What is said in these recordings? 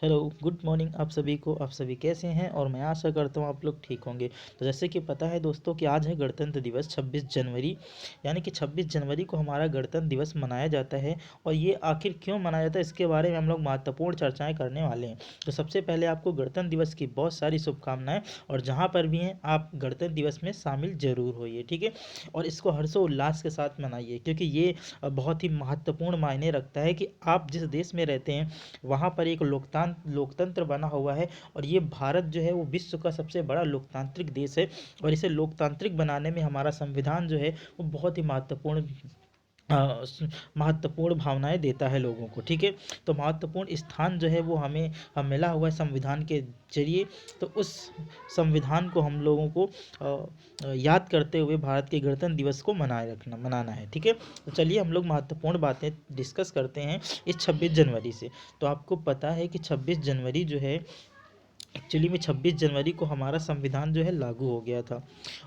Hello, good morning आप सभी को। आप सभी कैसे हैं? और मैं आशा करता हूँ आप लोग ठीक होंगे। तो जैसे कि पता है दोस्तों कि आज है गणतंत्र दिवस 26 जनवरी। यानी कि 26 जनवरी को हमारा गणतंत्र दिवस मनाया जाता है। और ये आखिर क्यों मनाया जाता है इसके बारे में हम लोग महत्वपूर्ण चर्चाएं करने वाले हैं। तो सबसे पहले आपको गणतंत्र दिवस की बहुत सारी शुभकामनाएं। और जहाँ पर भी हैं आप गणतंत्र दिवस में शामिल जरूर होइए, ठीक है। और इसको हर्षोल्लास के साथ मनाइए, क्योंकि ये बहुत ही महत्वपूर्ण मायने रखता है कि आप जिस देश में रहते हैं वहाँ पर एक लोकतंत्र बना हुआ है। और ये भारत जो है वो विश्व का सबसे बड़ा लोकतांत्रिक देश है। और इसे लोकतांत्रिक बनाने में हमारा संविधान जो है वो बहुत ही महत्वपूर्ण भावनाएं देता है लोगों को, ठीक है। तो महत्वपूर्ण स्थान जो है वो हम मिला हुआ है संविधान के जरिए। तो उस संविधान को हम लोगों को याद करते हुए भारत के गणतंत्र दिवस को मनाना है, ठीक है। तो चलिए हम लोग महत्वपूर्ण बातें डिस्कस करते हैं इस 26 जनवरी से। तो आपको पता है कि 26 जनवरी जो है एक्चुअली में 26 जनवरी को हमारा संविधान जो है लागू हो गया था।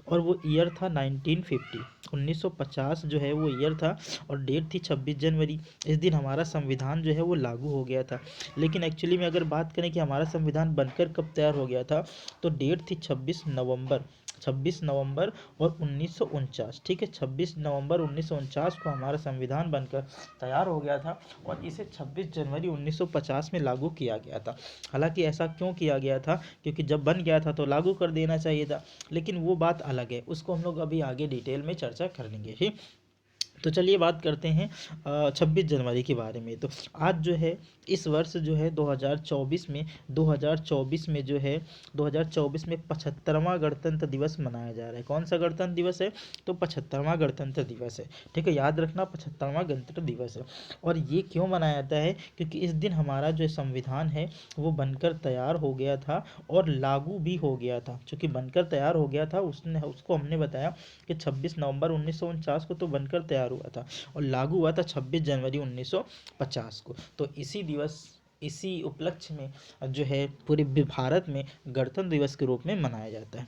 और वो ईयर था 1950, 1950 जो है वो ईयर था। और डेट थी 26 जनवरी। इस दिन हमारा संविधान जो है वो लागू हो गया था। लेकिन एक्चुअली में अगर बात करें कि हमारा संविधान बनकर कब तैयार हो गया था, तो डेट थी 26 नवंबर, 26 नवंबर और 1949, ठीक है। 26 नवंबर 1949 को हमारा संविधान बनकर तैयार हो गया था। और इसे 26 जनवरी 1950 में लागू किया गया था। हालांकि ऐसा क्यों किया गया था, क्योंकि जब बन गया था तो लागू कर देना चाहिए था। लेकिन वो बात अलग है, उसको हम लोग अभी आगे डिटेल में चर्चा कर लेंगे, ठीक। तो चलिए बात करते हैं 26 जनवरी के बारे में। तो आज जो है इस वर्ष जो है 2024 में जो है 2024 में 75वां गणतंत्र दिवस मनाया जा रहा है। कौन सा गणतंत्र दिवस है? तो 75वां गणतंत्र दिवस है, ठीक है। याद रखना, 75वां गणतंत्र दिवस है। और ये क्यों मनाया जाता है? क्योंकि इस दिन हमारा जो संविधान है वो बनकर तैयार हो गया था और लागू भी हो गया था। चूँकि बनकर तैयार हो गया था, उसको हमने बताया कि 26 नवंबर 1949 को तो बनकर तैयार हुआ था और लागू हुआ था 26 जनवरी 1950 को। तो इसी उपलक्ष्य में जो है पूरे भारत में गणतंत्र दिवस के रूप में मनाया जाता है।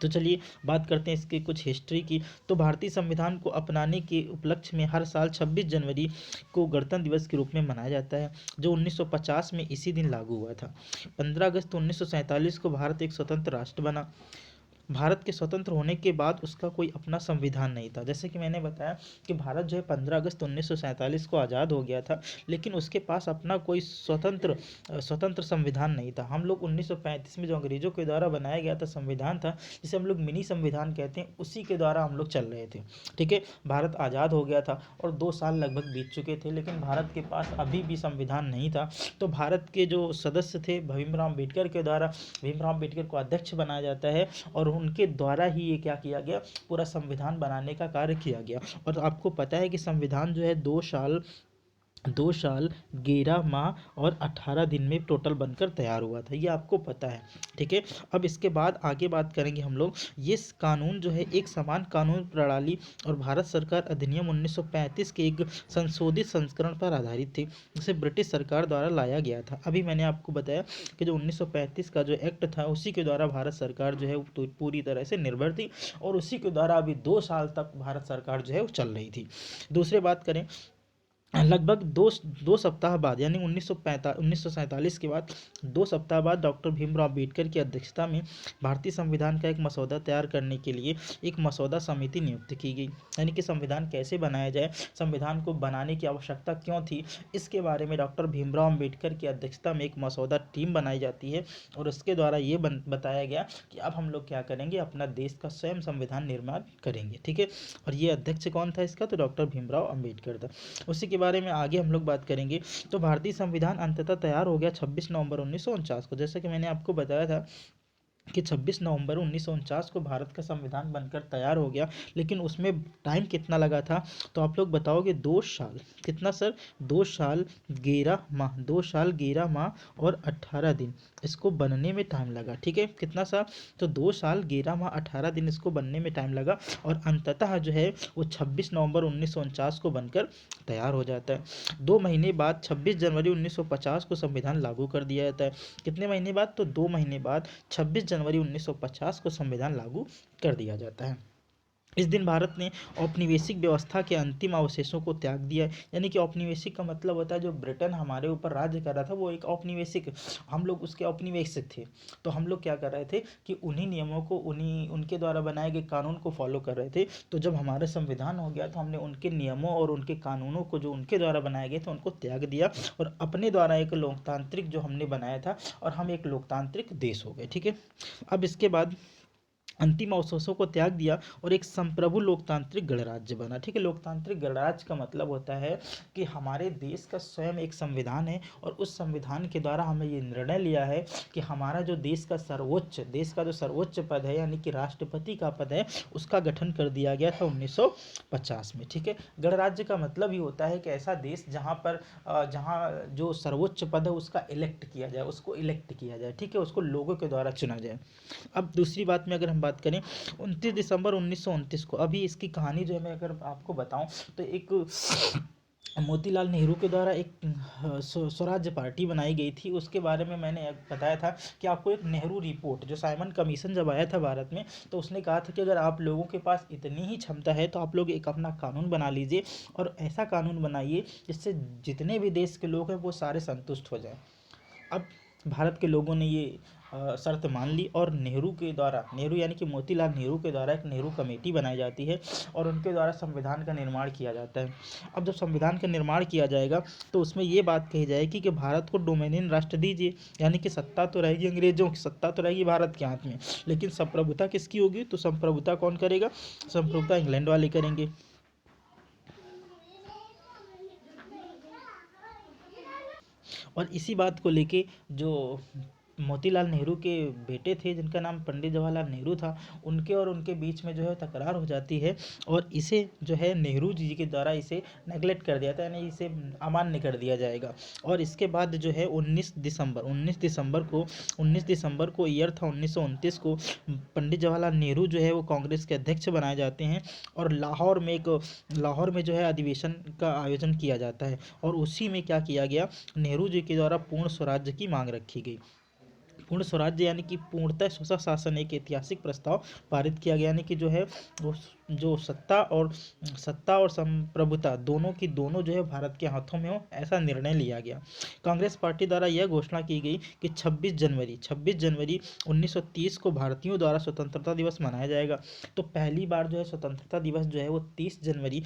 तो चलिए बात करते हैं इसकी कुछ हिस्ट्री की। तो भारतीय संविधान को अपनाने के उपलक्ष्य में हर साल 26 जनवरी को गणतंत्र दिवस के रूप में मनाया जाता है, जो 1950 में इसी दिन लागू हुआ था। 15 अगस्त 1947 को भारत एक स्वतंत्र राष्ट्र बना। भारत के स्वतंत्र होने के बाद उसका कोई अपना संविधान नहीं था। जैसे कि मैंने बताया कि भारत जो है 15 अगस्त 1947 को आज़ाद हो गया था, लेकिन उसके पास अपना कोई स्वतंत्र संविधान नहीं था। हम लोग 1935 में जो अंग्रेजों के द्वारा बनाया गया था संविधान था, जिसे हम लोग मिनी संविधान कहते हैं, उसी के द्वारा हम लोग चल रहे थे, ठीक है। भारत आज़ाद हो गया था और 2 साल लगभग बीत चुके थे, लेकिन भारत के पास अभी भी संविधान नहीं था। तो भारत के जो सदस्य थे भीमराव अम्बेडकर के द्वारा, भीमराव अम्बेडकर को अध्यक्ष बनाया जाता है और उनके द्वारा ही ये क्या किया गया, पूरा संविधान बनाने का कार्य किया गया। और आपको पता है कि संविधान जो है 2 साल 11 माह और 18 दिन में टोटल बनकर तैयार हुआ था, ये आपको पता है, ठीक है। अब इसके बाद आगे बात करेंगे हम लोग। ये कानून जो है एक समान कानून प्रणाली और भारत सरकार अधिनियम 1935 के एक संशोधित संस्करण पर आधारित थी, जिसे ब्रिटिश सरकार द्वारा लाया गया था। अभी मैंने आपको बताया कि जो 1935 का जो एक्ट था उसी के द्वारा भारत सरकार जो है वो तो पूरी तरह से निर्भर थी। और उसी के द्वारा अभी 2 साल तक भारत सरकार जो है वो चल रही थी। दूसरी बात करें, लगभग दो सप्ताह बाद यानी 1947 के बाद 2 सप्ताह बाद डॉक्टर भीमराव अम्बेडकर की अध्यक्षता में भारतीय संविधान का एक मसौदा तैयार करने के लिए एक मसौदा समिति नियुक्त की गई। यानी कि संविधान कैसे बनाया जाए, संविधान को बनाने की आवश्यकता क्यों थी, इसके बारे में डॉक्टर भीमराव अम्बेडकर की अध्यक्षता में एक मसौदा टीम बनाई जाती है। और उसके द्वारा ये बताया गया कि अब हम लोग क्या करेंगे, अपना देश का स्वयं संविधान निर्माण करेंगे, ठीक है। और ये अध्यक्ष कौन था इसका? तो डॉक्टर भीमराव अम्बेडकर था। उसी के बारे में आगे हम लोग बात करेंगे। तो भारतीय संविधान अंततः तैयार हो गया 26 नवंबर 1949 को। जैसा कि मैंने आपको बताया था कि 26 नवंबर 1949 को भारत का संविधान बनकर तैयार हो गया, लेकिन उसमें टाइम कितना लगा था? तो आप लोग बताओगे 2 साल। कितना सर? 2 साल 11 माह और 18 दिन इसको बनने में टाइम लगा, ठीक है। कितना साल? तो 2 साल 11 माह 18 दिन इसको बनने में टाइम लगा। और अंततः जो है वो 26 नवंबर 1949 को बनकर तैयार हो जाता है। 2 महीने बाद 26 जनवरी 1950 को संविधान लागू कर दिया जाता है। कितने महीने बाद? तो 2 महीने बाद 26 जनवरी 1950 को संविधान लागू कर दिया जाता है। इस दिन भारत ने औपनिवेशिक व्यवस्था के अंतिम अवशेषों को त्याग दिया है। यानी कि औपनिवेशिक का मतलब होता है जो ब्रिटेन हमारे ऊपर राज्य कर रहा था वो एक औपनिवेशिक, हम लोग उसके औपनिवेशिक थे। तो हम लोग क्या कर रहे थे कि उन्हीं नियमों को, उन्हीं उनके द्वारा बनाए गए कानून को फॉलो कर रहे थे। तो जब हमारा संविधान हो गया तो हमने उनके नियमों और उनके कानूनों को जो उनके द्वारा बनाए गए थे उनको त्याग दिया और अपने द्वारा एक लोकतांत्रिक जो हमने बनाया था, और हम एक लोकतांत्रिक देश हो गए। ठीक है। अब इसके बाद अंतिम अवशेषों को त्याग दिया और एक संप्रभु लोकतांत्रिक गणराज्य बना। ठीक है। लोकतांत्रिक गणराज्य का मतलब होता है कि हमारे देश का स्वयं एक संविधान है और उस संविधान के द्वारा हमें ये निर्णय लिया है कि हमारा जो देश का जो सर्वोच्च पद है यानी कि राष्ट्रपति का पद है, उसका गठन कर दिया गया था 1950 में। ठीक है। गणराज्य का मतलब ही होता है कि ऐसा देश जहाँ जो सर्वोच्च पद है उसका इलेक्ट किया जाए, उसको इलेक्ट किया जाए। ठीक है। उसको लोगों के द्वारा चुना जाए। अब दूसरी बात में अगर हम बात करें 29 दिसंबर 1929 को, अभी इसकी कहानी जो है मैं अगर आपको बताऊं तो एक मोतीलाल नेहरू के द्वारा एक स्वराज्य पार्टी बनाई गई थी। उसके बारे में मैंने बताया था कि आपको एक नेहरू रिपोर्ट, जो साइमन कमीशन जब आया था भारत में तो उसने कहा था कि अगर आप लोगों के पास इतनी ही क्षमता है तो आप लोग एक अपना कानून बना लीजिए और ऐसा कानून बनाइए जिससे जितने भी देश के लोग हैं वो सारे संतुष्ट हो जाएं। अब भारत के लोगों ने ये शर्त मान ली और नेहरू के द्वारा, नेहरू यानी कि मोतीलाल नेहरू के द्वारा एक नेहरू कमेटी बनाई जाती है और उनके द्वारा संविधान का निर्माण किया जाता है। अब जब संविधान का निर्माण किया जाएगा तो उसमें ये बात कही जाएगी कि भारत को डोमिनियन राष्ट्र दीजिए, यानी कि सत्ता तो रहेगी अंग्रेजों की, सत्ता तो रहेगी भारत के हाथ में, लेकिन संप्रभुता किसकी होगी? तो संप्रभुता कौन करेगा? संप्रभुता इंग्लैंड वाले करेंगे। और इसी बात को लेके जो मोतीलाल नेहरू के बेटे थे जिनका नाम पंडित जवाहरलाल नेहरू था, उनके और उनके बीच में जो है तकरार हो जाती है और इसे जो है नेहरू जी के द्वारा इसे नेगलेक्ट कर दिया था, यानी इसे अमान्य कर दिया जाएगा। और इसके बाद जो है 19 दिसंबर को ईयर था 1929 को पंडित जवाहरलाल नेहरू जो है वो कांग्रेस के अध्यक्ष बनाए जाते हैं और लाहौर में जो है अधिवेशन का आयोजन किया जाता है और उसी में क्या किया गया, नेहरू जी के द्वारा पूर्ण स्वराज्य की मांग रखी गई। पूर्ण स्वराज्य यानी कि पूर्णतः स्वशासन एक ऐतिहासिक प्रस्ताव पारित किया गया, यानी कि जो है वो जो सत्ता और संप्रभुता दोनों की दोनों जो है भारत के हाथों में हो, ऐसा निर्णय लिया गया। कांग्रेस पार्टी द्वारा यह घोषणा की गई कि 26 जनवरी 1930 को भारतीयों द्वारा स्वतंत्रता दिवस मनाया जाएगा। तो पहली बार जो है स्वतंत्रता दिवस जो है वो 26 जनवरी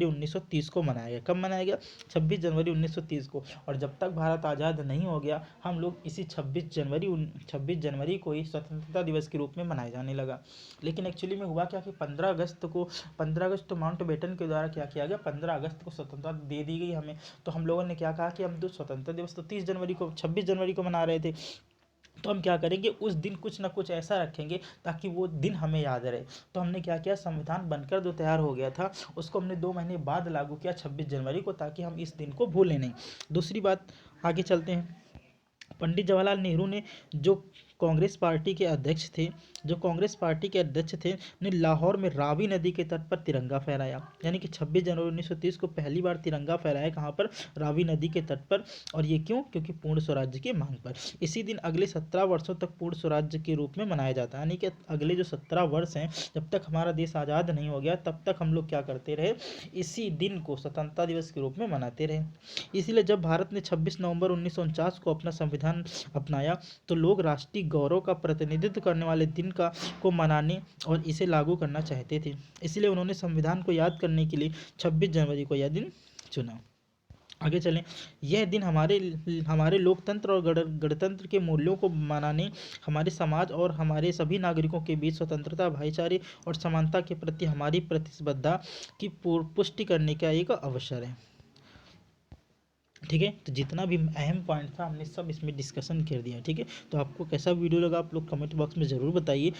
1930 को मनाया गया। कब मनाया गया? 26 जनवरी 1930 को। और जब तक भारत आज़ाद नहीं हो गया हम लोग इसी 26 जनवरी को ही स्वतंत्रता दिवस के रूप में मनाया जाने लगा। लेकिन एक्चुअली में हुआ क्या कि 15 अगस्त को माउंटबेटन के द्वारा क्या किया गया, 15 अगस्त को स्वतंत्रता दे दी गई हमें। तो हम लोगों ने क्या कहा कि हम तो स्वतंत्रता दिवस तो 26 जनवरी को मना रहे थे, तो हम क्या करेंगे उस दिन कुछ ना कुछ ऐसा रखेंगे ताकि वो दिन हमें याद रहे। तो हमने क्या किया, संविधान बनकर जो तैयार हो गया था उसको हमने 2 महीने बाद लागू किया 26 जनवरी को, ताकि हम इस दिन को भूलें नहीं। दूसरी बात, आगे चलते हैं। पंडित जवाहरलाल नेहरू ने जो कांग्रेस पार्टी के अध्यक्ष थे ने लाहौर में रावी नदी के तट पर तिरंगा फहराया, यानी कि 26 जनवरी 1930 को पहली बार तिरंगा फहराया। कहाँ पर? रावी नदी के तट पर। और ये क्यों? क्योंकि पूर्ण स्वराज्य की मांग पर। इसी दिन अगले 17 वर्षों तक पूर्ण स्वराज्य के रूप में मनाया जाता है, यानी कि अगले जो 17 वर्ष हैं, जब तक हमारा देश आज़ाद नहीं हो गया तब तक हम लोग क्या करते रहे, इसी दिन को स्वतंत्रता दिवस के रूप में मनाते रहे। इसीलिए जब भारत ने 26 नवंबर 1949 को अपना संविधान अपनाया तो लोग राष्ट्रीय गौरव का प्रतिनिधित्व करने वाले दिन को मनाने और इसे लागू करना चाहते थे। इसलिए उन्होंने संविधान को याद करने के लिए 26 जनवरी को यह दिन चुना। आगे चलें। यह दिन हमारे लोकतंत्र और गणतंत्र के मूल्यों को मनाने, हमारे समाज और हमारे सभी नागरिकों के बीच स्वतंत्रता, भाईचारे और समानता के प्रति हमारी प्रतिबद्धता की पुष्टि करने का एक अवसर है। ठीक है। तो जितना भी अहम पॉइंट था हमने सब इसमें डिस्कशन कर दिया। ठीक है। तो आपको कैसा वीडियो लगा आप लोग कमेंट बॉक्स में ज़रूर बताइए।